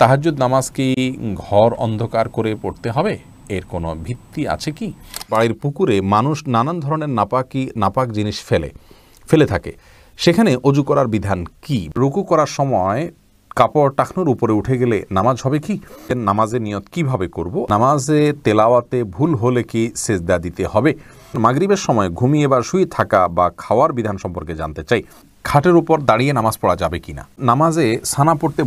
তাহাজ্জুদ নামাজ কি ঘর অন্ধকার করে পড়তে হবে? এর কোনো ভিত্তি আছে কি? বাড়ির পুকুরে মানুষ নানান ধরনের নাপাক জিনিস ফেলে থাকে, সেখানে অজু করার বিধান কি? রুকু করার সময় কাপড় টাকনুর উপরে উঠে গেলে নামাজ হবে কি? নামাজের নিয়ত কিভাবে করব? নামাজে তেলাওয়াতে ভুল হলে কি সেজদা দিতে হবে? মাগরিবের সময় ঘুমিয়ে বা শুয়ে থাকা বা খাওয়ার বিধান সম্পর্কে জানতে চাই। খাটের উপর দাঁড়িয়ে নামাজ পড়া যাবে কিনা? নামাজে সানা পড়তে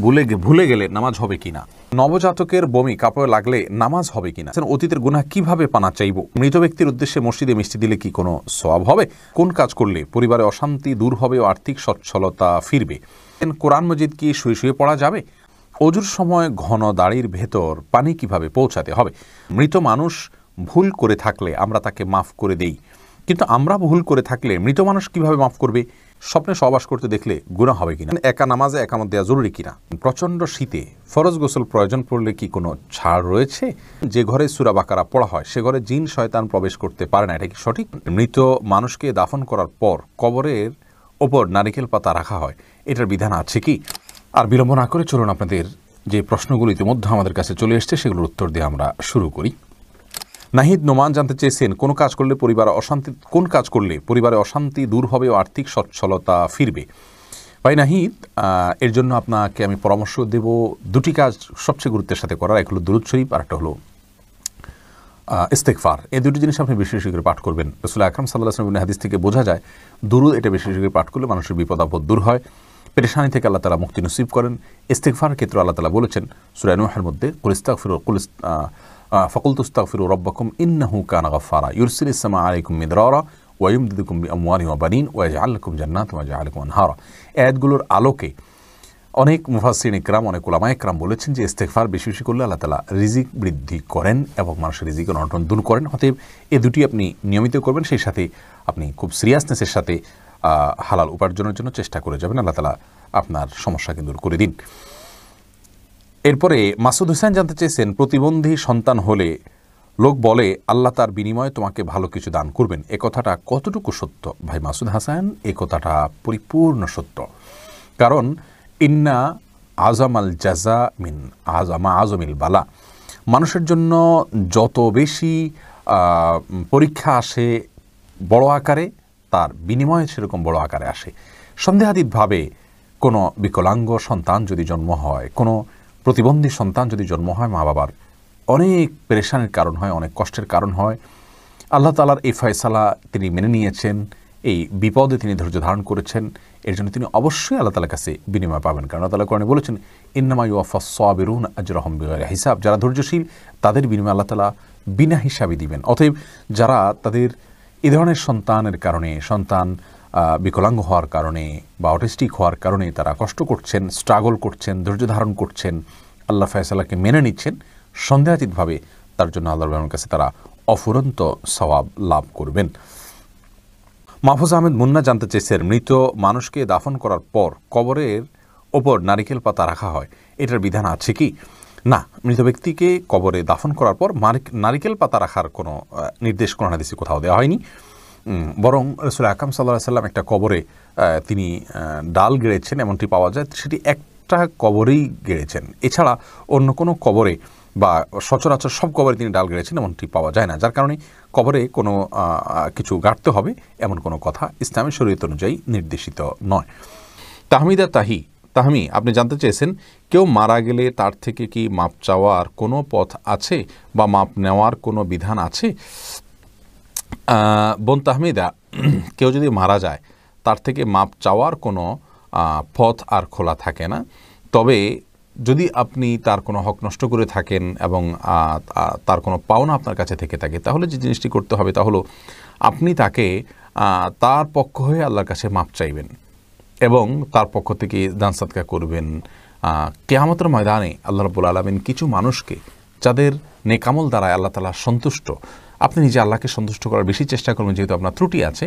ভুলে গেলে নামাজ হবে কিনা? নবজাতকের বমি কাপড়ে লাগলে নামাজ হবে কিনা? অতীতের গুনাহ কিভাবে পানা চাইব? মৃত ব্যক্তির উদ্দেশ্যে মসজিদে মিষ্টি দিলে কি কোনো সওয়াব হবে? কোন কাজ করলে পরিবারে অশান্তি দূর হবে ও আর্থিক সচ্ছলতা ফিরবে? কোরআন মজিদ কি শুয়ে শুয়ে পড়া যাবে? অজুর সময় ঘন দাড়ির ভেতর পানি কিভাবে পৌঁছাতে হবে? মৃত মানুষ ভুল করে থাকলে আমরা তাকে মাফ করে দেই, কিন্তু আমরা ভুল করে থাকলে মৃত মানুষ কিভাবে মাফ করবে? স্বপ্নে সহবাস করতে দেখলে গুনাহ হবে কিনা? একা নামাজে একামত দেওয়া জরুরি কিনা? প্রচণ্ড শীতে ফরজ গোসল প্রয়োজন পড়লে কি কোনো ছাড় রয়েছে? যে ঘরে সূরা বাকারা পড়া হয় সে ঘরে জিন শয়তান প্রবেশ করতে পারে না, এটা কি সঠিক? মৃত মানুষকে দাফন করার পর কবরের ওপর নারিকেল পাতা রাখা হয়, এটার বিধান আছে কি? আর বিলম্ব না করে চলুন আপনাদের যে প্রশ্নগুলো ইতিমধ্যে আমাদের কাছে চলে এসছে সেগুলোর উত্তর দিয়ে আমরা শুরু করি। নাহিদ নোমান জানতে চেয়েছেন, কোন কাজ করলে পরিবারে অশান্তি দূর হবে ও আর্থিক সচ্ছলতা ফিরবে? ভাই নাহিদ, এর জন্য আপনাকে আমি পরামর্শ দেব দুটি কাজ সবচেয়ে গুরুত্বের সাথে করার। এক হলো দুরূদ শরীফ, আর একটা হলো ইস্তেগফার। এই দুটি জিনিস আপনি বেশি বেশি করে পাঠ করবেন। রাসূল আকরাম সাল্লাল্লাহু আলাইহি ওয়াসাল্লাম হাদিস থেকে বোঝা যায় দুরূদ এটা বেশি বেশি করে পাঠ করলে মানুষের বিপদ আপদ দূর হয়, পেরেশানি থেকে আল্লাহ তাআলা মুক্তি নসিব করেন। ইস্তেগফারের ক্ষেত্রে আল্লাহ তাআলা বলেছেন সূরা নূহের মধ্যে, ফাকুলতু আস্তাগফিরু রাব্বাকুম ইন্নাহু কানা গাফফারা ইউরসিলিস সামা আলাইকুম মিদরারা ওয়া ইউমদিদুকুম বিআমওয়ালিন ওয়া বানিন ওয়া ইয়াজআল লাকুম জান্নাতিন ওয়া ইয়াজআল লাকুম আনহারা। আয়াতগুলোর আলোকে অনেক মুফাসসিরিন ইকরাম, অনেক উলামা ইকরাম বলেছেন যে ইস্তেগফার বেশি বেশি করলে আল্লাহ তাআলা রিজিক বৃদ্ধি করেন এবং মানুষের রিজিকের অনটন দূর করেন। অতএব এই দুটি আপনি নিয়মিত করবেন, সেই সাথে আপনি খুব সিরিয়াসনেসের সাথে হালাল উপার্জনের জন্য চেষ্টা করে যাবেন। আল্লাহ তাআলা আপনার সমস্যাকে দূর করে দিন। এরপরে মাসুদ হোসেন জানতে চেয়েছেন, প্রতিবন্ধী সন্তান হলে লোক বলে আল্লাহ তার বিনিময়ে তোমাকে ভালো কিছু দান করবেন, এ কথাটা কতটুকু সত্য? ভাই মাসুদ হাসান, এ কথাটা পরিপূর্ণ সত্য। কারণ ইন্না আজামাল জাজা মিন আজমিল বালা, মানুষের জন্য যত বেশি পরীক্ষা আসে বড় আকারে, তার বিনিময়ে সেরকম বড় আকারে আসে। সন্দেহাতীতভাবে কোনো বিকলাঙ্গ সন্তান যদি জন্ম হয়, কোনো প্রতিবন্ধী সন্তান যদি জন্ম হয়, মা বাবার অনেক পেরেশানির কারণ হয়, অনেক কষ্টের কারণ হয়। আল্লাহ তাআলার এই ফয়সালা তিনি মেনে নিয়েছেন, এই বিপদে তিনি ধৈর্য ধারণ করেছেন, এর জন্য তিনি অবশ্যই আল্লাহ তাআলার কাছে বিনিময় পাবেন। কারণ আল্লাহ তাআলা কোরআনে বলেছেন, ইন্নামা ইউওয়াফাস সাবিরুনা আজরাহুম বিগাইরি হিসাব, যারা ধৈর্যশীল তাদের বিনিময় আল্লাহ তাআলা বিনা হিসাবে দিবেন। অতএব যারা তাদের এই ধরনের সন্তানের কারণে, সন্তান বিকলাঙ্গ হওয়ার কারণে বা অটিস্টিক হওয়ার কারণে তারা কষ্ট করছেন, স্ট্রাগল করছেন, ধৈর্য ধারণ করছেন, আল্লাহ ফয়সালাকে মেনে নিচ্ছেন, সন্দেহাতীতভাবে তার জন্য আল্লাহর কাছে তারা অফুরন্ত সওয়াব লাভ করবেন। মাহফুজ আহমেদ মুন্না জানতে চেয়েছেন, মৃত মানুষকে দাফন করার পর কবরের ওপর নারিকেল পাতা রাখা হয়, এটার বিধান আছে কি? না, মৃত ব্যক্তিকে কবরে দাফন করার পর নারিকেল পাতা রাখার কোনো নির্দেশ কোরআন হাদিসে কোথাও দেওয়া হয়নি। বরং রাসূল আকরাম সাল্লাল্লাহু আলাইহি ওয়াসাল্লাম একটা কবরে তিনি ডাল গেড়েছেন, এমনটি পাওয়া যায়। সেটি একটা কবরেই গেড়েছেন, এছাড়া অন্য কোনো কবরে বা সচরাচর সব কবরে তিনি ডাল গেড়েছেন এমনটি পাওয়া যায় না। যার কারণে কবরে কোনো কিছু গাড়তে হবে এমন কোনো কথা ইসলামের শরীয়ত অনুযায়ী নির্দেশিত নয়। তাহমি আপনি জানতে চেয়েছেন, কেউ মারা গেলে তার থেকে কি মাপ চাওয়ার কোনো পথ আছে বা মাপ নেওয়ার কোনো বিধান আছে? বোন তাহমিদা, কেউ যদি মারা যায় তার থেকে মাপ চাওয়ার কোনো পথ আর খোলা থাকে না। তবে যদি আপনি তার কোনো হক নষ্ট করে থাকেন এবং তার কোনো পাওনা আপনার কাছে থেকে থাকে, তাহলে যে জিনিসটি করতে হবে তা হলো আপনি তাকে তার পক্ষ হয়ে আল্লাহর কাছে মাপ চাইবেন এবং তার পক্ষ থেকে দান সাদকা করবেন। কিয়ামতের ময়দানে আল্লাহ রাব্বুল আলামিন কিছু মানুষকে, যাদের নেকামল দ্বারা আল্লাহ তাআলা সন্তুষ্ট, আপনি নিজে আল্লাহকে সন্তুষ্ট করার বেশি চেষ্টা করবেন যেহেতু আপনার ত্রুটি আছে,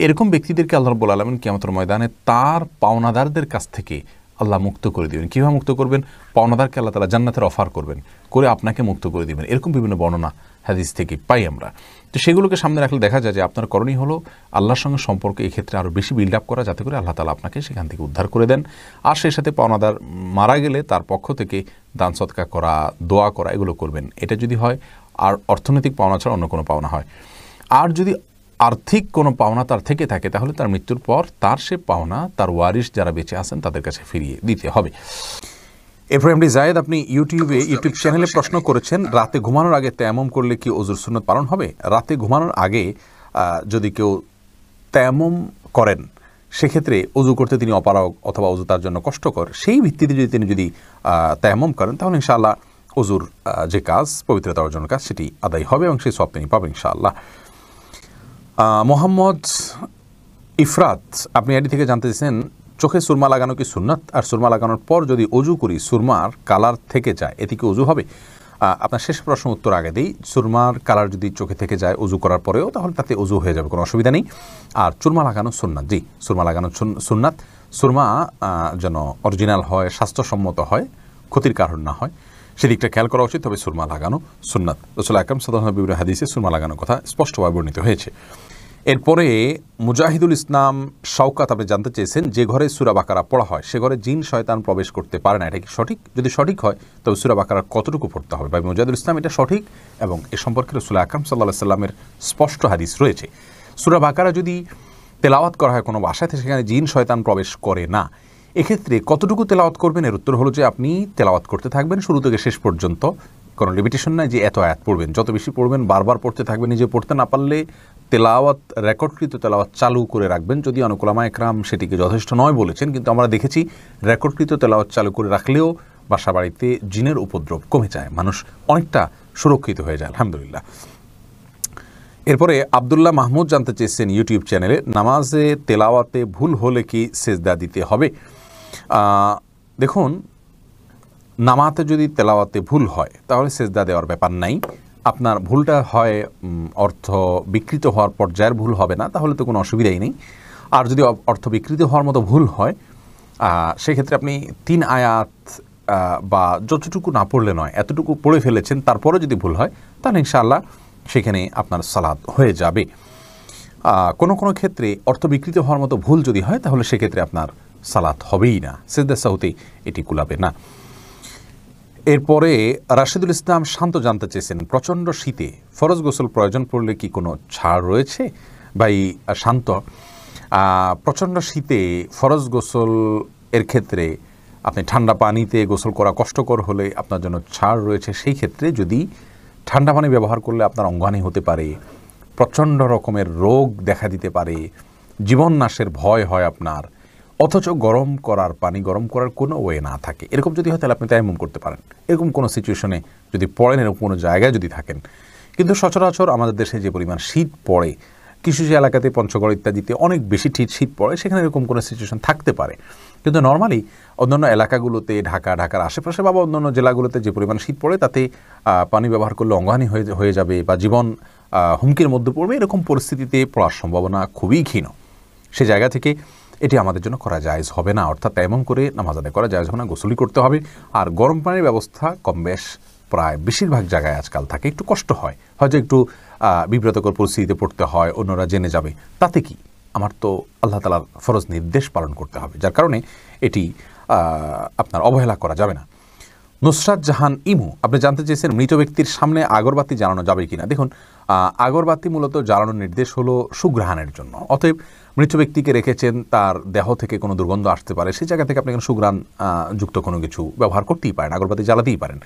এরকম ব্যক্তিদেরকে আল্লাহ রাব্বুল আলামিন কিয়ামতের ময়দানে তার পাওনাদারদের কাছ থেকে আল্লাহ মুক্ত করে দিবেন। কীভাবে মুক্ত করবেন? পাওনাদারকে আল্লাহ তাআলা জান্নাতের অফার করবেন, করে আপনাকে মুক্ত করে দিবেন। এরকম বিভিন্ন বর্ণনা হাদিস থেকে পাই আমরা। তো সেগুলোকে সামনে রাখলে দেখা যায় যে আপনার করণীয় হলো আল্লাহর সঙ্গে সম্পর্ক এই ক্ষেত্রে আরও বেশি বিল্ড আপ করা, যাতে করে আল্লাহ তাআলা আপনাকে সেখান থেকে উদ্ধার করে দেন। আর সেই সাথে পাওনাদার মারা গেলে তার পক্ষ থেকে দান সদকা করা, দোয়া করা, এগুলো করবেন। এটা যদি হয়, আর অর্থনৈতিক পাওনা ছাড়া অন্য কোনো পাওনা হয়। আর যদি আর্থিক কোনো পাওনা তার থেকে থাকে, তাহলে তার মৃত্যুর পর তার সে পাওনা তার ওয়ারিশ যারা বেঁচে আছেন তাদের কাছে ফিরিয়ে দিতে হবে। এরপর এমডি জায়েদ, আপনি ইউটিউব চ্যানেলে প্রশ্ন করেছেন, রাতে ঘুমানোর আগে তায়াম্মুম করলে কি ওযুর সুন্নত পালন হবে? রাতে ঘুমানোর আগে যদি কেউ তায়াম্মুম করেন, সেক্ষেত্রে ওযু করতে তিনি অপারগ অথবা ওযু তার জন্য কষ্টকর, সেই ভিত্তিতে তিনি যদি তায়াম্মুম করেন, তাহলে ইনশাআল্লাহ ওযুর যে কাজ, পবিত্রতা অর্জনের কাজ, সেটি আদায় হবে এবং সেই সওয়াব তিনি পাবেন ইনশাআল্লাহ। মোহাম্মদ ইফরাত, আপনি আইডি থেকে জানতে চেয়েছেন, চোখে সুরমা লাগানো কি সুন্নাত? আর সুরমা লাগানোর পর যদি অজু করি সুরমার কালার থেকে যায়, এতে কি অজু হবে? আপনার শেষ প্রশ্ন উত্তর আগে দিই। সুরমার কালার যদি চোখে থেকে যায় অজু করার পরেও, তাহলে তাতে অজু হয়ে যাবে, কোনো অসুবিধা নেই। আর চুরমা লাগানো সুন্নাত, জি, সুরমা লাগানো সুন্নাত। সুরমা যেন অরিজিনাল হয়, স্বাস্থ্যসম্মত হয়, ক্ষতির কারণ না হয়, সেদিকটা খেয়াল করা উচিত। তবে সুরমা লাগানো সুন্নাত। রাসূল আকরাম সাল্লাল্লাহু আলাইহি ওয়াসাল্লাম হাদিসে সুরমা লাগানোর কথা স্পষ্টভাবে বর্ণিত হয়েছে। এরপরে মুজাহিদুল ইসলাম শওকাত, আপনি জানতে চেয়েছেন, যে ঘরে সূরা বাকারা পড়া হয় সে ঘরে জিন শয়তান প্রবেশ করতে পারে না, এটা কি সঠিক? যদি সঠিক হয় তবে সূরা বাকারা কতটুকু পড়তে হবে? ভাই মুজাহিদুল ইসলাম, এটা সঠিক এবং এ সম্পর্কে রাসূল আকরাম সাল্লাল্লাহু আলাইহি ওয়াসাল্লামের স্পষ্ট হাদিস রয়েছে। সূরা বাকারা যদি তেলাওয়াত করা হয় কোনো বাসাতে, সেখানে জিন শয়তান প্রবেশ করে না। এক্ষেত্রে কতটুকু তেলাওয়াত করবেন? এর উত্তর হলো যে আপনি তেলাওয়াত করতে থাকবেন শুরু থেকে শেষ পর্যন্ত, কোনো লিমিটেশন নাই যে এত আয়াত পড়বেন। যত বেশি পড়বেন, বারবার পড়তে থাকবেন। নিজে পড়তে না পারলে তেলাওয়াত, রেকর্ডকৃত তেলাওয়াত চালু করে রাখবেন। যদি অনেক উলামা একরাম সেটিকে যথেষ্ট নয় বলেছেন, কিন্তু আমরা দেখেছি রেকর্ডকৃত তেলাওয়াত চালু করে রাখলেও বাসা বাড়িতে জিনের উপদ্রব কমে যায়, মানুষ অনেকটা সুরক্ষিত হয়ে যায়, আলহামদুলিল্লাহ। এরপরে আব্দুল্লাহ মাহমুদ জানতে চেয়েছেন ইউটিউব চ্যানেলে, নামাজে তেলাওয়াতে ভুল হলে কি সেজদা দিতে হবে? দেখুন, নামাতে যদি তেলাওয়াতে ভুল হয় তাহলে সেজদা দেওয়ার ব্যাপার নাই। আপনার ভুলটা হয় অর্থ বিকৃত হওয়ার পর্যায়ের ভুল হবে না, তাহলে তো কোনো অসুবিধাই নেই। আর যদি অর্থ বিকৃত হওয়ার মতো ভুল হয়, সেক্ষেত্রে আপনি 3 আয়াত বা যতটুকু না পড়লে নয় এতটুকু পড়ে ফেলেছেন, তারপরে যদি ভুল হয় তাহলে ইনশাআল্লাহ সেখানে আপনার সালাত হয়ে যাবে। কোনো কোনো ক্ষেত্রে অর্থ বিকৃত হওয়ার মতো ভুল যদি হয়, তাহলে সেক্ষেত্রে আপনার সালাত হবেই না, সিজদা সাহুতে এটি কুলাবে না। এরপরে রাশিদুল ইসলাম শান্ত জানতে চেয়েছেন, প্রচণ্ড শীতে ফরজ গোসল প্রয়োজন পড়লে কি কোনো ছাড় রয়েছে? ভাই শান্ত, প্রচণ্ড শীতে ফরজ গোসল এর ক্ষেত্রে আপনি ঠান্ডা পানিতে গোসল করা কষ্টকর হলে আপনার জন্য ছাড় রয়েছে। সেই ক্ষেত্রে যদি ঠান্ডা পানি ব্যবহার করলে আপনার অঙ্গহানি হতে পারে, প্রচণ্ড রকমের রোগ দেখা দিতে পারে, জীবন নাশের ভয় হয় আপনার, অথচ গরম করার পানি গরম করার কোনো ওয়ে না থাকে, এরকম যদি হয় তাহলে আপনি তায়াম্মুম করতে পারেন। এরকম কোনো সিচুয়েশনে যদি পড়েন, এরকম কোনো জায়গায় যদি থাকেন। কিন্তু সচরাচর আমাদের দেশে যে পরিমাণ শীত পড়ে, কিছু কিছু এলাকাতে পঞ্চগড় ইত্যাদিতে অনেক বেশি শীত পড়ে, সেখানে এরকম কোনো সিচুয়েশন থাকতে পারে। কিন্তু নর্মালি অন্যান্য এলাকাগুলোতে, ঢাকার আশেপাশে বা অন্যান্য জেলাগুলোতে যে পরিমাণ শীত পড়ে, তাতে পানি ব্যবহার করলে অঙ্গহানি হয়ে যাবে বা জীবন হুমকির মধ্যে পড়বে, এরকম পরিস্থিতিতে পড়ার সম্ভাবনা খুবই ক্ষীণ। সে জায়গা থেকে এটি আমাদের জন্য করা জায়েজ হবে না, অর্থাৎ তায়াম্মুম করে নামাজ আদায় করা জায়েজ হবে না, গোসলই করতে হবে। আর গরম পানির ব্যবস্থা কম বেশ প্রায় বেশিরভাগ জায়গায় আজকাল থাকে, একটু কষ্ট হয়, হয়তো একটু বিব্রতকর পরিস্থিতিতে পড়তে হয়, অন্যরা জেনে যাবে, তাতে কি, আমার তো আল্লাহ তাআলার ফরজ নির্দেশ পালন করতে হবে, যার কারণে এটি আপনার অবহেলা করা যাবে না। নুসরাত জাহান ইমু, আপনি জানতে চেয়েছেন, মৃত ব্যক্তির সামনে আগরবাতি জ্বালানো যাবে কিনা? দেখুন, আগরবাতি মূলত জ্বালানোর নির্দেশ হলো সুঘ্রাণের জন্য। অতএব মৃত ব্যক্তিকে রেখেছেন, তার দেহ থেকে কোনো দুর্গন্ধ আসতে পারে, সেই জায়গা থেকে আপনি কোনো সুঘ্রাণ যুক্ত কোনো কিছু ব্যবহার করতেই পারেন, আগরবাতি জ্বালাতেই পারেন।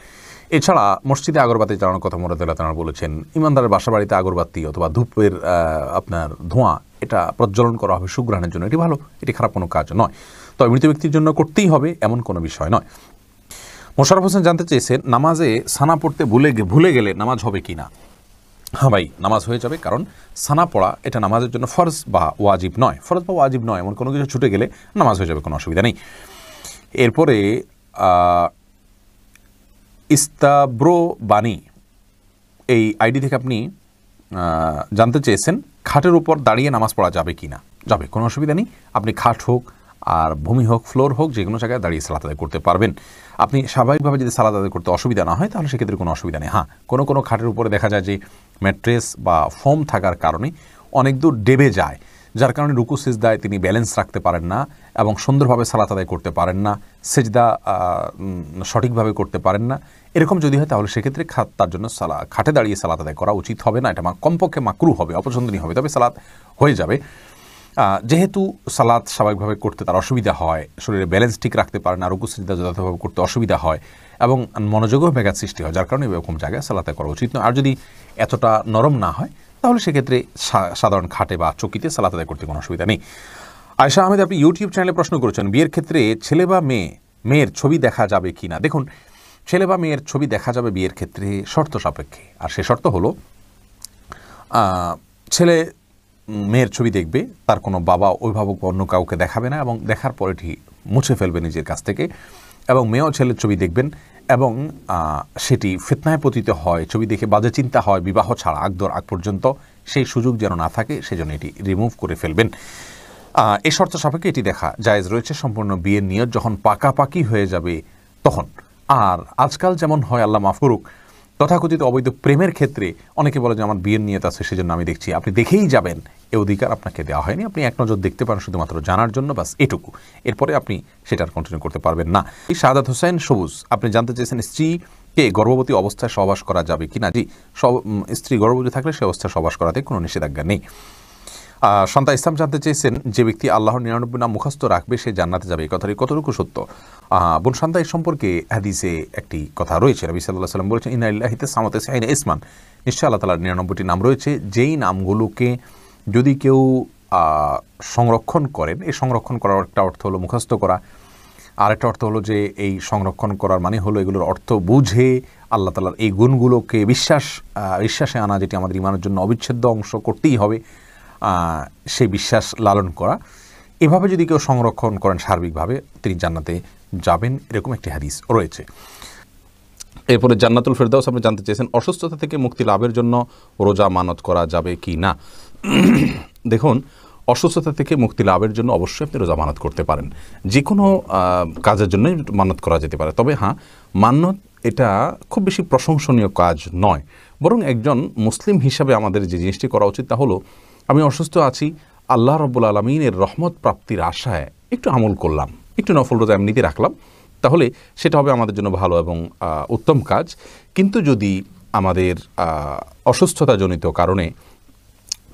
এছাড়া মসজিদে আগরবাতি জ্বালানোর কথা মুরাদুল্লাহ তাআলা বলেছেন। ইমানদারের বাসা বাড়িতে আগরবাতি অথবা ধূপের আপনার ধোঁয়া, এটা প্রজ্বলন করা হবে সুঘ্রাণের জন্য, এটি ভালো, এটি খারাপ কোনো কাজ নয়। তবে মৃত ব্যক্তির জন্য করতেই হবে এমন কোনো বিষয় নয়। মোশাররফ হোসেন জানতে চেয়েছেন, নামাজে সানা পড়তে ভুলে গেলে নামাজ হবে কি না? হ্যাঁ ভাই, নামাজ হয়ে যাবে, কারণ সানা পড়া এটা নামাজের জন্য ফরজ বা ওয়াজিব নয়। ফরজ বা ওয়াজিব নয় এমন কোনো কিছু ছুটে গেলে নামাজ হয়ে যাবে, কোনো অসুবিধা নেই। এরপরে ইস্তাব্রো বাণী, এই আইডি থেকে আপনি জানতে চেয়েছেন, খাটের উপর দাঁড়িয়ে নামাজ পড়া যাবে কি না? যাবে, কোনো অসুবিধা নেই। আপনি খাট হোক আর ভূমি হোক ফ্লোর হোক যে কোনো জায়গায় দাঁড়িয়ে সালাত আদায় করতে পারবেন। আপনি স্বাভাবিকভাবে যদি সালাত আদায় করতে অসুবিধা না হয় তাহলে সেক্ষেত্রে কোনো অসুবিধা নেই। হ্যাঁ, কোনো কোনো খাটের উপরে দেখা যায় যে ম্যাট্রেস বা ফোম থাকার কারণে অনেক দূর ডেবে যায়, যার কারণে রুকু সিজদায় তিনি ব্যালেন্স রাখতে পারেন না এবং সুন্দরভাবে সালাত আদায় করতে পারেন না, সিজদা সঠিকভাবে করতে পারেন না। এরকম যদি হয় তাহলে সেক্ষেত্রে তার জন্য খাটে দাঁড়িয়ে সালাত আদায় করা উচিত হবে না, এটা কমপক্ষে মাকরু হবে, অপছন্দনীয় হবে, তবে সালাত হয়ে যাবে। যেহেতু সালাত স্বাভাবিকভাবে করতে তার অসুবিধা হয়, শরীরে ব্যালেন্স ঠিক রাখতে পারে না, রুকু সিজদা যথাযথভাবে করতে অসুবিধা হয় এবং মনোযোগও ব্যাঘাত সৃষ্টি হয়, যার কারণে এরকম জায়গায় সালাতে করা উচিত নয়। আর যদি এতটা নরম না হয় তাহলে সেক্ষেত্রে সাধারণ খাটে বা চকিতে সালাত আদায় করতে কোনো অসুবিধা নেই। আয়েশা আহমেদ, আপনি ইউটিউব চ্যানেলে প্রশ্ন করেছেন বিয়ের ক্ষেত্রে ছেলে বা মেয়ের ছবি দেখা যাবে কি না। দেখুন, ছেলে বা মেয়ের ছবি দেখা যাবে বিয়ের ক্ষেত্রে শর্ত সাপেক্ষে, আর সে শর্ত হলো ছেলে মেয়ের ছবি দেখবে, তার কোনো বাবা অভিভাবক অন্য কাউকে দেখাবে না এবং দেখার পরে এটি মুছে ফেলবে নিজের কাছ থেকে, এবং মেয়েও ছেলের ছবি দেখবেন এবং সেটি ফিতনায় পতিত হয়, ছবি দেখে বাজে চিন্তা হয় বিবাহ ছাড়া আগ পর্যন্ত, সেই সুযোগ যেন না থাকে সেজন্য এটি রিমুভ করে ফেলবেন। এই শর্ত সাপেক্ষে এটি দেখা জায়েজ রয়েছে সম্পূর্ণ বিয়ের নিয়ত যখন পাকাপাকি হয়ে যাবে তখন। আর আজকাল যেমন হয়, আল্লাহ মাফ করুক, তথাকথিত অবৈধ প্রেমের ক্ষেত্রে অনেকে বলে যে আমার বিয়ের নিয়ত আছে সেজন্য আমি দেখছি, আপনি দেখেই যাবেন, এ অধিকার আপনাকে দেওয়া হয়নি। আপনি এক নজর দেখতে পারেন শুধুমাত্র জানার জন্য, বাস এটুকু, এরপরে আপনি সেটার কন্টিনিউ করতে পারবেন না। শাহাদাত হোসেন সবুজ, আপনি জানতে চেয়েছেন স্ত্রীকে গর্ভবতী অবস্থায় সহবাস করা যাবে কি না। জি, স্ত্রী গর্ভবতী থাকলে সে অবস্থায় সহবাস করাতে কোনো নিষেধাজ্ঞা নেই। সন্তা ইসলাম জানতে চেয়েছেন যে ব্যক্তি আল্লাহর 99 নাম মুখস্থ রাখবে সে জান্নাতে যাবে, এই কথাটি কতটুকু সত্য। বোন সন্তা এই সম্পর্কে হাদিসে একটি কথা রয়েছে, নবী সাল্লাল্লাহু আলাইহি ওয়াসাল্লাম বলেছেন ইন্না লিল্লাহি তাসআমাতাসআইনা ইসমান, নিশ্চয় আল্লাহ তাআলার 99টি নাম রয়েছে, যেই নামগুলোকে যদি কেউ সংরক্ষণ করেন, এই সংরক্ষণ করার একটা অর্থ হলো মুখস্থ করা, আর একটা অর্থ হলো যে এই সংরক্ষণ করার মানে হলো এগুলোর অর্থ বুঝে আল্লাহ তাআলার এই গুণগুলোকে বিশ্বাসে আনা, যেটি আমাদের ঈমানের জন্য অবিচ্ছেদ্য অংশ, করতেই হবে সেই বিশ্বাস লালন করা। এভাবে যদি কেউ সংরক্ষণ করেন সার্বিকভাবে তিনি জান্নাতে যাবেন, এরকম একটি হাদিস রয়েছে। এরপরে জান্নাতুল ফেরদাউস আপনি জানতে চেয়েছেন অসুস্থতা থেকে মুক্তি লাভের জন্য রোজা মানত করা যাবে কি না। দেখুন, অসুস্থতা থেকে মুক্তি লাভের জন্য অবশ্যই আপনি রোজা মানত করতে পারেন, যে কোনো কাজের জন্যই মানত করা যেতে পারে। তবে হ্যাঁ, মানত এটা খুব বেশি প্রশংসনীয় কাজ নয়, বরং একজন মুসলিম হিসাবে আমাদের যে জিনিসটি করা উচিত তা হলো আমি অসুস্থ আছি, আল্লাহ রাব্বুল আলামিনের রহমত প্রাপ্তির আশায় একটু আমল করলাম, একটু নফল রোজা এমনিতে রাখলাম, তাহলে সেটা হবে আমাদের জন্য ভালো এবং উত্তম কাজ। কিন্তু যদি আমাদের অসুস্থতাজনিত কারণে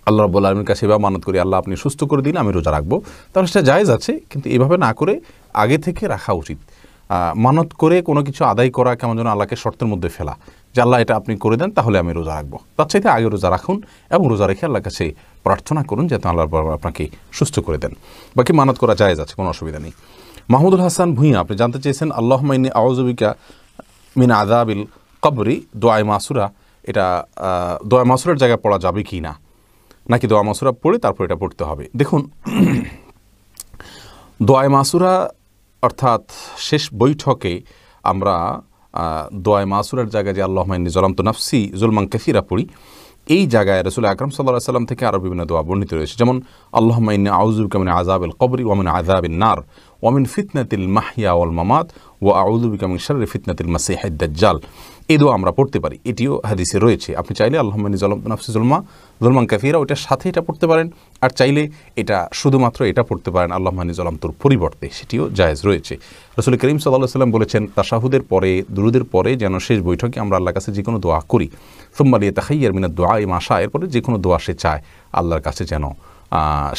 আল্লাহ রাব্বুল আলামিনের কাছে এভাবে মানত করি আল্লাহ আপনি সুস্থ করে দিন আমি রোজা রাখবো, তাহলে সেটা জায়েজ আছে, কিন্তু এভাবে না করে আগে থেকে রাখা উচিত। মানত করে কোনো কিছু আদায় করা কেমন যেন আল্লাহকে শর্তের মধ্যে ফেলা, যে আল্লাহ এটা আপনি করে দেন তাহলে আমি রোজা রাখবো, তার চাইতে আগে রোজা রাখুন এবং রোজা রেখে আল্লাহর কাছে প্রার্থনা করুন যাতে আল্লাহ আপনাকে সুস্থ করে দেন। বাকি মানত করা জায়েজ আছে, কোনো অসুবিধা নেই। মাহমুদুল হাসান ভূঁইয়া আপনি জানতে চেয়েছেন আল্লাহুম্মা ইন্নী আউযু বিকা মিন আযাবিল কবরি, দোয়া মাসুরা, এটা দোয়া মাসুরার জায়গায় পড়া যাবে কি না, নাকি দোয়া মাসুরা পড়ে তারপর এটা পড়তে হবে। দেখুন, দোয়া মাসুরা অর্থাৎ শেষ বৈঠকে আমরা দোয়া মাসুরার জায়গায় যে আল্লাহুম্মা ইন্নী যালামতু নাফসি যুলমান কাসীরা পড়ি, এই জায়গায় রাসূল আকরাম সাল্লাল্লাহু আলাইহি ওয়াসাল্লাম থেকে আরও বিভিন্ন দোয়া বর্ণিত রয়েছে, যেমন আল্লাহুম্মা ইন্নী আউযু বিকা মিন আযাবিল কবরি ওয়া মিন আযাবিন নার ওয়া মিন ফিতনাতিল মাহইয়া ওয়াল মামাত ওয়া আউযু বিকা মিন শাররি ফিতনাতিল মাসীহিদ দাজ্জাল। এই দোয়া আমরা পড়তে পারি, এটিও হাদিসে রয়েছে। আপনি চাইলে আল্লাহুম্মা ইন্নী যালামতু নাফসি যুলমান কাসীরা ওটার সাথে এটা পড়তে পারেন, আর চাইলে এটা শুধুমাত্র এটা পড়তে পারেন আল্লাহুম্মা ইন্নী যালামতুর পরিবর্তে, সেটিও জায়েজ রয়েছে। রাসূল করিম সাল্লাল্লাহু আলাইহি ওয়াসাল্লাম বলেছেন তাশাহুদের পরে, দুরুদের পরে যেন শেষ বৈঠকে আমরা আল্লাহর কাছে যে কোনো দোয়া করি, সুম্মা লিয়াতাখাইয়ার মিনাদ দুআ মা শা, এরপরে যে কোনো দোয়া সে চায় আল্লাহর কাছে যেন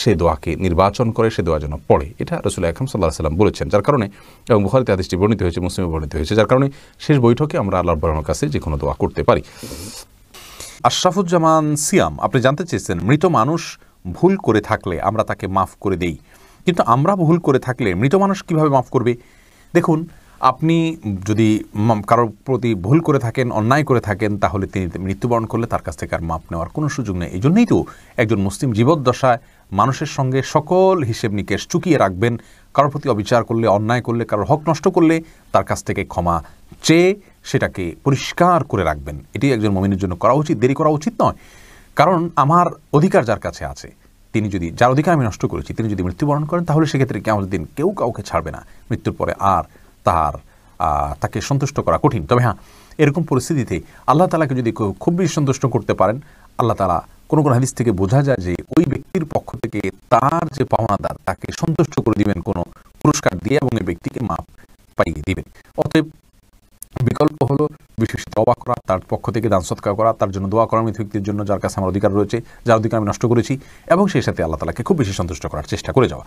সে দোয়াকে নির্বাচন করে, সে দোয়া যেন পড়ে, এটা রাসূল আকরাম সাল্লাল্লাহু আলাইহি ওয়াসাল্লাম বলেছেন। যার কারণে, এবং বুখারীতে হাদিসটি বর্ণিত হয়েছে, মুসলিমে বর্ণিত হয়েছে, যার কারণে শেষ বৈঠকে আমরা আল্লাহর বড়ানোর কাছে যে কোনো দোয়া করতে পারি। আশরাফুজ্জামান সিয়াম আপনি জানতে চেয়েছেন মৃত মানুষ ভুল করে থাকলে আমরা তাকে মাফ করে দেই, কিন্তু আমরা ভুল করে থাকলে মৃত মানুষ কিভাবে মাফ করবে। দেখুন, আপনি যদি কারোর প্রতি ভুল করে থাকেন, অন্যায় করে থাকেন, তাহলে তিনি মৃত্যুবরণ করলে তার কাছ থেকে আর মাপ নেওয়ার কোনো সুযোগ নেই। এই জন্যই তো একজন মুসলিম জীবদ্দশায় মানুষের সঙ্গে সকল হিসেব নিকেশ চুকিয়ে রাখবেন, কারোর প্রতি অবিচার করলে, অন্যায় করলে, কারোর হক নষ্ট করলে তার কাছ থেকে ক্ষমা চেয়ে সেটাকে পরিষ্কার করে রাখবেন। এটি একজন মুমিনের জন্য করা উচিত, দেরি করা উচিত নয়। কারণ আমার অধিকার যার কাছে আছে তিনি যদি, যার অধিকার আমি নষ্ট করেছি, তিনি যদি মৃত্যুবরণ করেন তাহলে সেক্ষেত্রে কিয়ামতের দিন কেউ কাউকে ছাড়বে না, মৃত্যুর পরে আর তাকে সন্তুষ্ট করা কঠিন। তবে হ্যাঁ, এরকম পরিস্থিতিতে আল্লাহ তাআলাকে যদি খুব বেশি সন্তুষ্ট করতে পারেন, আল্লাহ তাআলা কোনো কোনো হাদিস থেকে বোঝা যায় যে ওই ব্যক্তির পক্ষ থেকে তার যে পাওনাদার তাকে সন্তুষ্ট করে দিবেন কোনো পুরস্কার দিয়ে, এবং এই ব্যক্তিকে মাপ পাইয়ে দিবেন। অতএব বিকল্প হলো বিশেষ তওবা করা, তার পক্ষ থেকে দান সদকা করা, তার জন্য দোয়া করা, মৃত ব্যক্তির জন্য যার কাছে আমার অধিকার রয়েছে, যার অধিকার আমি নষ্ট করেছি, এবং সেই সাথে আল্লাহ তাআলাকে খুব বেশি সন্তুষ্ট করার চেষ্টা করে যাওয়া।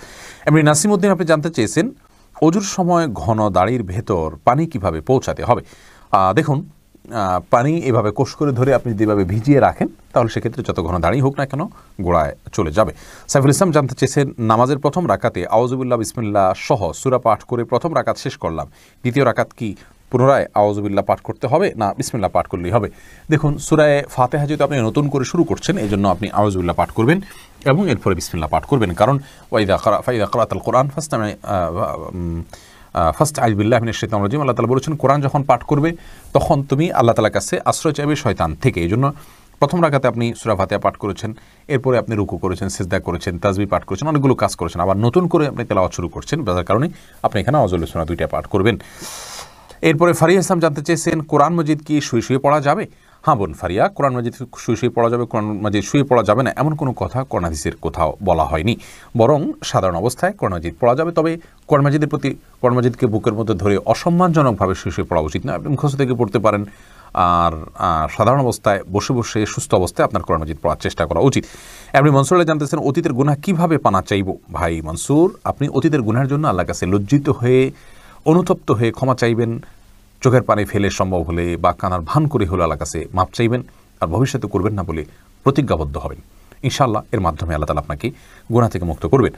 এমনি নাসিমউদ্দিন, আপনি জানতে চেয়েছেন অজুর সময় ঘন দাড়ির ভেতর পানি কিভাবে পৌঁছাতে হবে। দেখুন, পানি এভাবে কোষ করে ধরে আপনি যদি এভাবে ভিজিয়ে রাখেন তাহলে সেক্ষেত্রে যত ঘন দাড়ি হোক না কেন গোড়ায় চলে যাবে। সাইফুল ইসলাম জানতে চেয়েছেন নামাজের প্রথম রাকাতে আউযুবিল্লাহ বিসমিল্লাহ সহ সূরা পাঠ করে প্রথম রাকাত শেষ করলাম, দ্বিতীয় রাকাত কি পুনরায় আউযুবিল্লাহ পাঠ করতে হবে না বিসমিল্লাহ পাঠ করলেই হবে? দেখুন, সূরায়ে ফাতিহা যেহেতু আপনি নতুন করে শুরু করছেন, এই জন্য আপনি আউযুবিল্লাহ পাঠ করবেন এবং এরপরে বিসমিল্লাহ পাঠ করবেন। কারণ ফাইদা ক্রাআতাল কুরআন ফাস্তাইয বিল্লাহি মিনাশ শাইতানির রাজিম, আল্লাহ তাআলা বলেছেন কোরআন যখন পাঠ করবে তখন তুমি আল্লাহ তাআলার কাছে আশ্রয় চাইবে শয়তান থেকে। এই জন্য প্রথম রাকাতে আপনি সূরা ফাতিহা পাঠ করেছেন, এরপরে আপনি রুকু করেছেন, সিজদা করেছেন, তাসবিহ পাঠ করেছেন, অনেকগুলো কাজ করেছেন, আবার নতুন করে আপনি তেলাওয়াত শুরু করছেন, যার কারণে আপনি এখানে আউযুবিল্লাহ সূরা দুইটা পাঠ করবেন। এরপরে ফারিয়া ইসলাম জানতে চেয়েছেন কোরআন মাজিদ কি শুয়ে শুয়ে পড়া যাবে? হ্যাঁ বোন ফারিয়া, কোরআন মাজিদ শুয়ে শুয়ে পড়া যাবে, কোরআন মাজিদ শুয়ে পড়া যাবে না এমন কোনো কথা কোরআন হাদিসের কোথাও বলা হয়নি, বরং সাধারণ অবস্থায় কোরআন মাজিদ পড়া যাবে। তবে কোরআন মাজিদের প্রতি, কোরআন মাজিদকে বুকের মধ্যে ধরে অসম্মানজনকভাবে শুয়ে শুয়ে পড়া উচিত না। আপনি মুখস্থ থেকে পড়তে পারেন, আর সাধারণ অবস্থায় বসে বসে সুস্থ অবস্থায় আপনার কোরআন মাজিদ পড়ার চেষ্টা করা উচিত। আপনি মনসুর আল্লাহ জানতেছেন অতীতের গুনাহ কিভাবে পানা চাইব? ভাই মনসুর, আপনি অতীতের গুনাহের জন্য আল্লাহর কাছে লজ্জিত হয়ে, অনুতপ্ত হয়ে ক্ষমা চাইবেন, চোখের পানি ফেলে সম্ভব হলে বা কানার ভান করে হলে আল্লাহর কাছে মাপ চাইবেন, আর ভবিষ্যতে করবেন না বলে প্রতিজ্ঞাবদ্ধ হবেন। ইনশাআল্লাহ এর মাধ্যমে আল্লাহ তাআলা আপনাকে গুনাহ থেকে মুক্ত করবেন।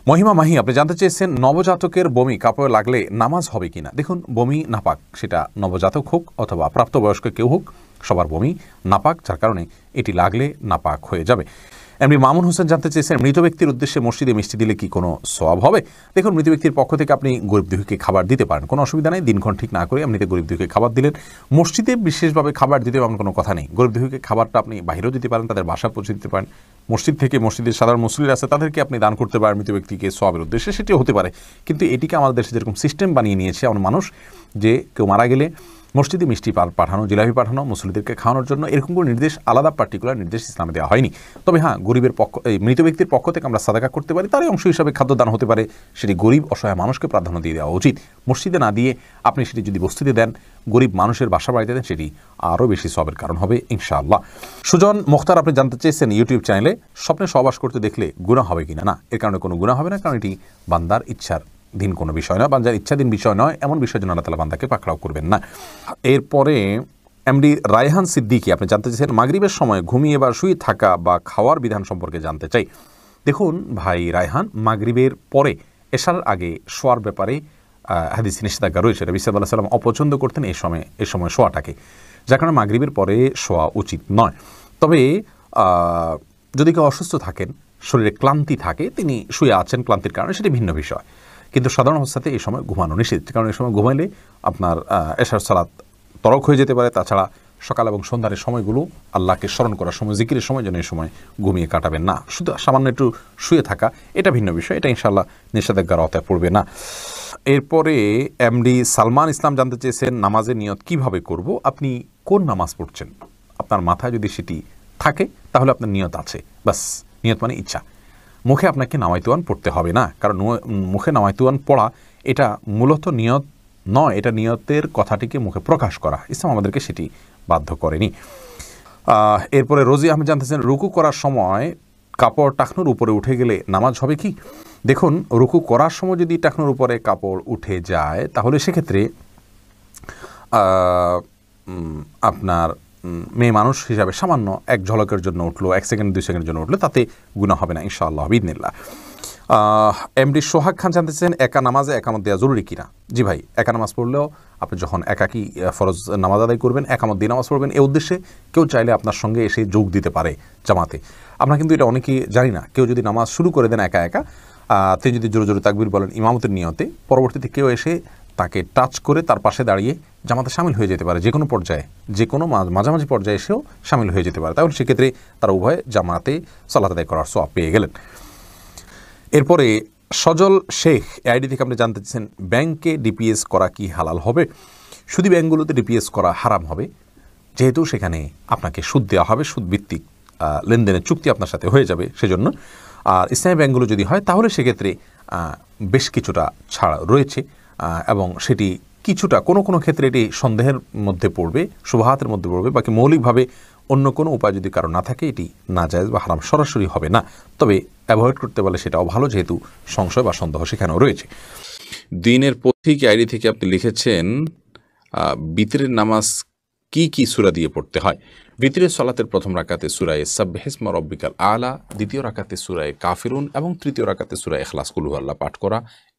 মহিমা মাহি, আপনি জানতে চেয়েছেন নবজাতকের বমি কাপড়ে লাগলে নামাজ হবে কিনা? দেখুন, বমি নাপাক, সেটা নবজাতক হোক অথবা প্রাপ্তবয়স্ক কেউ হোক, সবার বমি নাপাক, যার কারণে এটি লাগলে নাপাক হয়ে যাবে। এমনি মামুন হোসেন জানতে চেয়েছেন মৃত ব্যক্তির উদ্দেশ্যে মসজিদে মিষ্টি দিলে কি কোনো সওয়াব হবে? দেখুন, মৃত ব্যক্তির পক্ষ থেকে আপনি গরিব দুঃখীকে খাবার দিতে পারেন, কোনো অসুবিধা নেই। দিনক্ষণ ঠিক না করে এমনিতে গরিব দুঃখীকে খাবার দিলেন। মসজিদে বিশেষভাবে খাবার দিতে এমন কোনো কথা নেই। গরিব দুঃখীকে খাবারটা আপনি বাইরেও দিতে পারেন, তাদের বাসা পৌঁছে দিতে পারেন। মসজিদ থেকে, মসজিদের সাধারণ মুসল্লিরা আছে তাদেরকে আপনি দান করতে পারেন মৃত ব্যক্তিকে সওয়াবের উদ্দেশ্যে, সেটিও হতে পারে। কিন্তু এটিকে আমাদের দেশে যেরকম সিস্টেম বানিয়ে নিয়েছে এমন মানুষ, যে কেউ মারা গেলে মসজিদে মিষ্টি পাঠানো, জিলাপি পাঠানো মুসল্লিদেরকে খাওয়ানোর জন্য, এরকম কোনো নির্দেশ, আলাদা পার্টিকুলার নির্দেশ ইসলামে দেওয়া হয়নি। তবে হ্যাঁ, গরিবের পক্ষ, এই মৃত ব্যক্তির পক্ষ থেকে আমরা সাদাকা করতে পারি, তারই অংশ হিসাবে খাদ্যদান হতে পারে, সেটি গরিব অসহায় মানুষকে প্রাধান্য দিয়ে দেওয়া উচিত। মসজিদে না দিয়ে আপনি সেটি যদি বস্তিতে দেন, গরিব মানুষের বাসা বাড়িতে দেন, সেটি আরও বেশি সওয়াবের কারণ হবে ইনশাআল্লাহ। সুজন মুখতার, আপনি জানতে চেয়েছেন ইউটিউব চ্যানেলে স্বপ্নে সহবাস করতে দেখলে গুনাহ হবে কিনা? না, এর কারণে কোনো গুনাহ হবে না, কারণ এটি বান্দার ইচ্ছার ধীন কোনো বিষয় নয়, বান্দার ইচ্ছাধীন বিষয় নয়, এমন বিষয়ের জন্য আল্লাহ তাআলা বান্দাকে পাকড়াও করবেন না। এরপরে এমডি রায়হান সিদ্দিকী, আপনি জানতে চেয়েছেন মাগরিবের সময় ঘুমিয়ে বা শুয়ে থাকা বা খাওয়ার বিধান সম্পর্কে জানতে চাই। দেখুন ভাই রায়হান, মাগরিবের পরে এশার আগে শোয়ার ব্যাপারে হাদিসে নিষেধাজ্ঞা রয়েছে। নবী সাল্লাল্লাহু আলাইহি ওয়াসাল্লাম অপছন্দ করতেন এই সময় শোয়াটাকে, যার কারণে মাগরিবের পরে শোয়া উচিত নয়। তবে যদি কেউ অসুস্থ থাকেন, শরীরে ক্লান্তি থাকে, তিনি শুয়ে আছেন ক্লান্তির কারণে, সেটি ভিন্ন বিষয়। কিন্তু সাধারণ অবস্থাতে এই সময় ঘুমানো নিষেধ, কারণ এই সময় ঘুমাইলে আপনার এশার সালাত তরক হয়ে যেতে পারে। তাছাড়া সকাল এবং সন্ধ্যার সময়গুলো আল্লাহকে স্মরণ করার সময়, জিকিরের সময়, যেন এই সময় ঘুমিয়ে কাটাবেন না। শুধু সামান্য একটু শুয়ে থাকা, এটা ভিন্ন বিষয়, এটা ইনশাআল্লাহ নিষেধাজ্ঞার আওতায় পড়বে না। এরপরে এমডি সালমান ইসলাম জানতে চেয়েছেন নামাজের নিয়ত কিভাবে করব? আপনি কোন নামাজ পড়ছেন, আপনার মাথায় যদি সেটি থাকে তাহলে আপনার নিয়ত আছে, বাস। নিয়ত মানে ইচ্ছা। মুখে আপনাকে নামাইতুয়ান পড়তে হবে না, কারণ মুখে নামাইতুয়ান পড়া এটা মূলত নিয়ত নয়, এটা নিয়তের কথাটিকে মুখে প্রকাশ করা। ইসলাম আমাদেরকে সেটি বাধ্য করেনি। এরপরে রোজি আহমেদ জানতেছেন রুকু করার সময় কাপড় টাকনুর উপরে উঠে গেলে নামাজ হবে কি? দেখুন, রুকু করার সময় যদি টাকনুর উপরে কাপড় উঠে যায় তাহলে সেক্ষেত্রে আপনার মেয়ে মানুষ হিসাবে সামান্য এক ঝলকের জন্য উঠলো, 1 সেকেন্ড 2 সেকেন্ডের জন্য উঠলো, তাতে গুনাহ হবে না ইনশাআল্লাহ বিইذনিল্লাহ। এমডি সোহাগ খান জানতেছেন একা নামাজে একামত দেওয়া জরুরি কিনা? জি ভাই, একা নামাজ পড়লেও আপনি যখন একাকী ফরজ নামাজ আদায় করবেন, একামত দিয়ে নামাজ পড়বেন, এই উদ্দেশ্যে কেউ চাইলে আপনার সঙ্গে এসে যোগ দিতে পারে জামাতে। আমরা কিন্তু এটা অনেকেই জানি না। কেউ যদি নামাজ শুরু করে দেন একা একা, তিনি যদি জোরে জোরে তাকবীর বলেন ইমামতের নিয়তে, পরবর্তীতে কেউ এসে তাকে টাচ করে তার পাশে দাঁড়িয়ে জামাতে সামিল হয়ে যেতে পারে, যে কোনো পর্যায়ে, যে কোনো মাঝামাঝি পর্যায়ে এসেও সামিল হয়ে যেতে পারে। তাহলে সেক্ষেত্রে তারা উভয়ে জামাতে সালাত আদায় করার সওয়াব পেয়ে গেলেন। এরপরে সজল শেখ আইডি থেকে আপনি জানতে চাচ্ছেন, ব্যাংকে ডিপিএস করা কি হালাল হবে? সুদী ব্যাংকগুলোতে ডিপিএস করা হারাম হবে, যেহেতু সেখানে আপনাকে সুদ দেওয়া হবে, সুদভিত্তিক লেনদেনের চুক্তি আপনার সাথে হয়ে যাবে সেজন্য। আর ইসলামী ব্যাংকগুলো যদি হয় তাহলে সেক্ষেত্রে বেশ কিছুটা ছাড় রয়েছে, এবং সেটি কিছুটা কোনো ক্ষেত্রে এটি সন্দেহের মধ্যে পড়বে, শুবহাতের মধ্যে পড়বে, বাকি মৌলিকভাবে অন্য কোনো উপায় যদি কারো না থাকে এটি নাজায়েজ বা হারাম সরাসরি হবে না। তবে অ্যাভয়েড করতে পারলে সেটাও ভালো, যেহেতু সংশয় বা সন্দেহ সেখানেও রয়েছে। দিনের পথিক আইডি থেকে আপনি লিখেছেন, বিতরের নামাজ কি সূরা দিয়ে পড়তে হয়? বিতরের সালাতের প্রথম রাকাতে সূরা সাব্বিহিসমা রাব্বিকাল আলা, দ্বিতীয় রাকাতে সূরা কাফিরুন এবং তৃতীয় রাকাতে সূরা ইখলাস কুল হুয়াল্লাহ পাঠ করা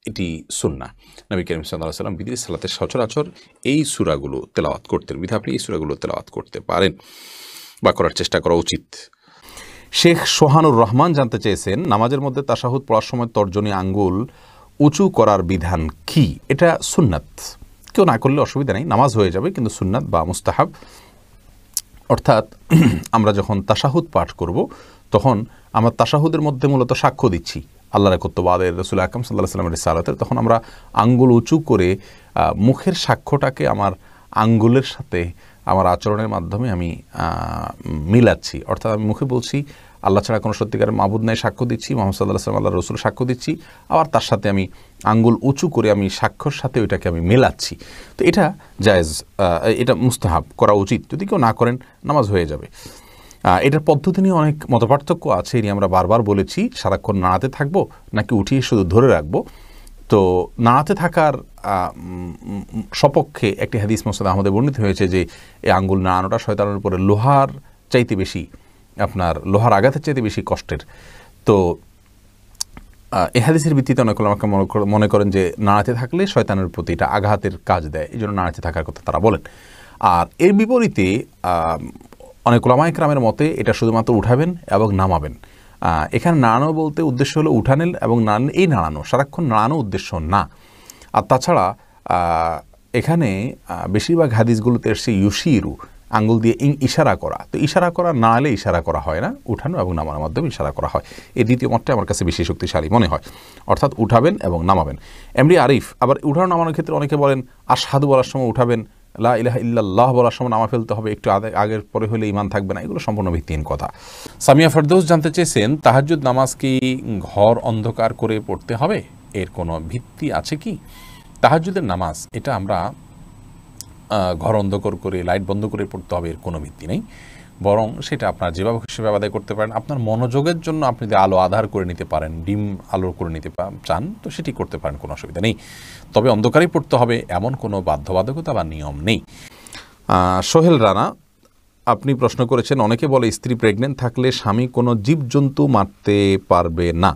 এটি সুন্নাহ। নবী করিম সাল্লাল্লাহু আলাইহি ওয়াসাল্লাম বিতরের সালাতের সচরাচর এই সূরাগুলো তেলাওয়াত করতেন, বিধায় আপনি এই সূরাগুলো তেলাওয়াত করতে পারেন বা করার চেষ্টা করা উচিত। শেখ সোহানুর রহমান জানতে চেয়েছেন, নামাজের মধ্যে তাশাহুদ পড়ার সময় তর্জনী আঙ্গুল উঁচু করার বিধান কি? এটা সুন্নাত, কেউ না করলে অসুবিধা নেই, নামাজ হয়ে যাবে, কিন্তু সুন্নাত বা মুস্তাহাব। অর্থাৎ আমরা যখন তাশাহুদ পাঠ করব তখন আমরা তাশাহুদের মধ্যে মূলত সাক্ষ্য দিচ্ছি আল্লাহর একত্ববাদের, রাসূল আকরাম সাল্লাল্লাহু আলাইহি ওয়াসাল্লামের রিসালাতের, তখন আমরা আঙ্গুল উঁচু করে মুখের সাক্ষ্যটাকে আমার আঙ্গুলের সাথে আমার আচরণের মাধ্যমে আমি মিলাচ্ছি। অর্থাৎ আমি মুখে বলছি আল্লাহ ছাড়া কোনো সত্যিকারের মাবুদ নাই, সাক্ষ্য দিচ্ছি, মুহাম্মদ সাল্লাল্লাহু আলাইহি ওয়াসাল্লাম আল্লাহর রাসূল সাক্ষ্য দিচ্ছি, আবার তার সাথে আমি আঙ্গুল উঁচু করে আমি সাক্ষ্যর সাথে ওইটাকে আমি মেলাচ্ছি। তো এটা জায়েজ, এটা মুস্তাহাব, করা উচিত। যদি কেউ না করেন নামাজ হয়ে যাবে। এটার পদ্ধতি নিয়ে অনেক মতপার্থক্য আছে, এ নিয়ে আমরা বারবার বলেছি। সারাক্ষণ নাড়াতে থাকবো নাকি উঠিয়ে শুধু ধরে রাখবো? তো নাড়াতে থাকার সপক্ষে একটি হাদিস মুসনাদ আহমদে বর্ণিত হয়েছে যে এই আঙ্গুল নাড়ানোটা শয়তানের উপরে লোহার চাইতে বেশি, আপনার লোহার আঘাতের চাইতে বেশি কষ্টের। তো এই হাদিসের ভিত্তিতে অনেক আমাকে মনে করেন যে নাড়াতে থাকলে শয়তানের প্রতি এটা আঘাতের কাজ দেয়, এই জন্য নাড়াতে থাকার কথা তারা বলেন। আর এর বিপরীতে অনেক উলামায়ে কেরামের মতে এটা শুধুমাত্র উঠাবেন এবং নামাবেন। এখানে নাড়ানো বলতে উদ্দেশ্য হলো উঠানের এবং নাড়ানো, এই নাড়ানো, সারাক্ষণ নাড়ানো উদ্দেশ্য না। আর তাছাড়া এখানে বেশিরভাগ হাদিসগুলোতে এসে ইউশিরু, আঙ্গুল দিয়ে ইশারা করা। তো ইশারা করা নাড়ালে ইশারা করা হয় না, উঠানো এবং নামানোর মাধ্যমে ইশারা করা হয়। এই দ্বিতীয় মতটা আমার কাছে বেশি শক্তিশালী মনে হয়, অর্থাৎ উঠাবেন এবং নামাবেন। এমডি আরিফ আবার উঠানো নামানোর ক্ষেত্রে অনেকে বলেন আশহাদু বলার সময় উঠাবেন, লা ইলাহা ইল্লাল্লাহ বলার সময় নামা ফেলতে হবে, একটু আগের পরে হলে ঈমান থাকবে না। এগুলো সম্পূর্ণ ভিত্তিহীন কথা। সামিয়া ফেরদৌস জানতে চেয়েছেন, তাহাজ্জুদ নামাজ কি ঘর অন্ধকার করে পড়তে হবে? এর কোনো ভিত্তি আছে কি? তাহাজ্জুদের নামাজ এটা আমরা ঘর অন্ধকার করে লাইট বন্ধ করে পড়তে হবে এর কোনো ভিত্তি নেই, বরং সেটা আপনার যেভাবে সেভাবে আদায় করতে পারেন। আপনার মনোযোগের জন্য আপনি যদি আলো আধার করে নিতে পারেন, ডিম আলো করে নিতে চান, তো সেটি করতে পারেন, কোনো অসুবিধা নেই। তবে অন্ধকারেই পড়তে হবে এমন কোনো বাধ্যবাধকতা বা নিয়ম নেই। সোহেল রানা আপনি প্রশ্ন করেছেন, অনেকে বলে স্ত্রী প্রেগনেন্ট থাকলে স্বামী কোনো জীবজন্তু মারতে পারবে না,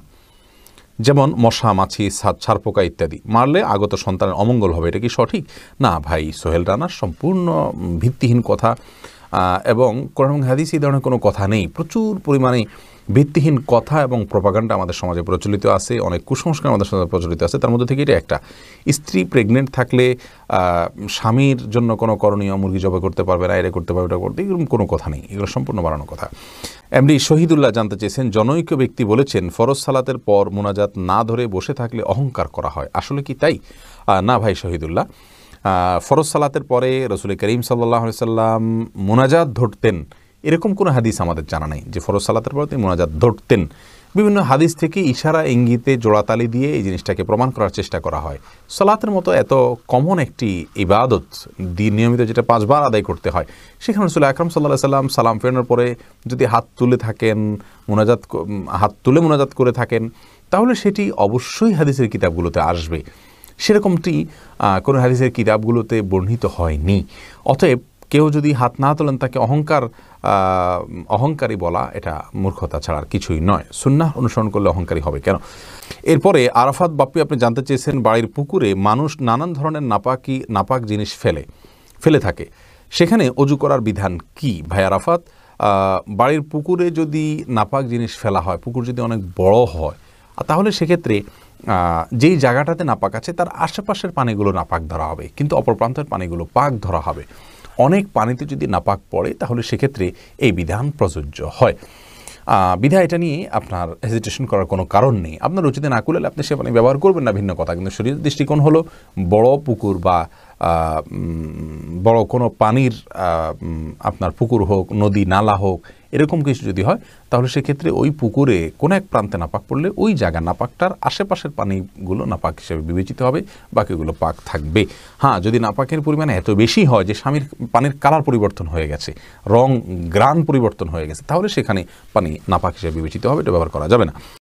যেমন মশা, মাছি, ছারপোকা ইত্যাদি, মারলে আগত সন্তানের অমঙ্গল হবে, এটা কি সঠিক? না ভাই সোহেল রানার সম্পূর্ণ ভিত্তিহীন কথা, এবং কোরআন এবং হাদিসে এই ধরনের কোনো কথা নেই। প্রচুর পরিমাণে ভিত্তিহীন কথা এবং প্রপাগান্ডা আমাদের সমাজে প্রচলিত আছে, অনেক কুসংস্কার আমাদের সমাজে প্রচলিত আছে। তার মধ্যে থেকে এটা একটা, স্ত্রী প্রেগনেন্ট থাকলে স্বামীর জন্য কোনো করণীয়, মুরগি জবাই করতে পারবে না, এটা করতে পারবে, এটা করতে, এরকম কোনো কথা নেই, এগুলো সম্পূর্ণ বানানো কথা। এমডি শহীদুল্লাহ জানতে চেয়েছেন, জনৈক ব্যক্তি বলেছেন ফরজ সালাতের পর মুনাজাত না ধরে বসে থাকলে অহংকার করা হয়, আসলে কি তাই? না ভাই শহীদুল্লাহ, ফরজ সালাতের পরে রাসূল করিম সাল্লাল্লাহু আলাইহি সাল্লাম মুনাজাত ধরতেন এরকম কোনো হাদিস আমাদের জানা নেই যে ফরজ সালাতের পরে তিনি মুনাজাত ধরতেন। বিভিন্ন হাদিস থেকে ইশারা ইঙ্গিতে জোড়াতালি দিয়ে এই জিনিসটাকে প্রমাণ করার চেষ্টা করা হয়। সালাতের মতো এত কমন একটি ইবাদত, নিয়মিত যেটা 5 বার আদায় করতে হয়, সেখানে রাসূল আকরাম সাল্লাল্লাহু আলাইহি সাল্লাম সালাম ফেরানোর পরে যদি হাত তুলে থাকেন, হাত তুলে মুনাজাত করে থাকেন, তাহলে সেটি অবশ্যই হাদিসের কিতাবগুলোতে আসবে। সেরকমটি কোনো হাদিসের কিতাবগুলোতে বর্ণিত হয়নি। অতএব কেউ যদি হাত না তোলেন তাকে অহংকারী বলা এটা মূর্খতা ছাড়া আর কিছুই নয়। সুন্নাহ অনুসরণ করলে অহংকারী হবে কেন? এরপরে আরাফাত বাপ্পি আপনি জানতে চেয়েছেন, বাড়ির পুকুরে মানুষ নানান ধরনের নাপাক জিনিস ফেলে থাকে, সেখানে অজু করার বিধান কি? ভাই আরাফাত, বাড়ির পুকুরে যদি নাপাক জিনিস ফেলা হয়, পুকুর যদি অনেক বড় হয় তাহলে সেক্ষেত্রে যেই জায়গাটাতে নাপাক আছে তার আশেপাশের পানিগুলো নাপাক ধরা হবে, কিন্তু অপর প্রান্তের পানিগুলো পাক ধরা হবে। অনেক পানিতে যদি নাপাক পড়ে তাহলে সেক্ষেত্রে এই বিধান প্রযোজ্য হয়। বিধায় এটা নিয়ে আপনার হেজিটেশন করার কোনো কারণ নেই। আপনার রুচিতে না করলে আপনি সে পানি ব্যবহার করবেন না, ভিন্ন কথা। কিন্তু শরীরের দৃষ্টিকোণ হলো বড় পুকুর বা বড় কোনো পানির আপনার পুকুর হোক, নদী নালা হোক, এরকম কিছু যদি হয় তাহলে সেক্ষেত্রে ওই পুকুরে কোনো এক প্রান্তে নাপাক পড়লে ওই জায়গা নাপাকটার আশেপাশের পানিগুলো নাপাক হিসেবে বিবেচিত হবে, বাকিগুলো পাক থাকবে। হ্যাঁ, যদি নাপাকের পরিমাণ এত বেশি হয় যে স্বামীর পানির কালার পরিবর্তন হয়ে গেছে, রং গ্রান পরিবর্তন হয়ে গেছে, তাহলে সেখানে পানি নাপাক হিসেবে বিবেচিত হবে, এটা ব্যবহার করা যাবে না।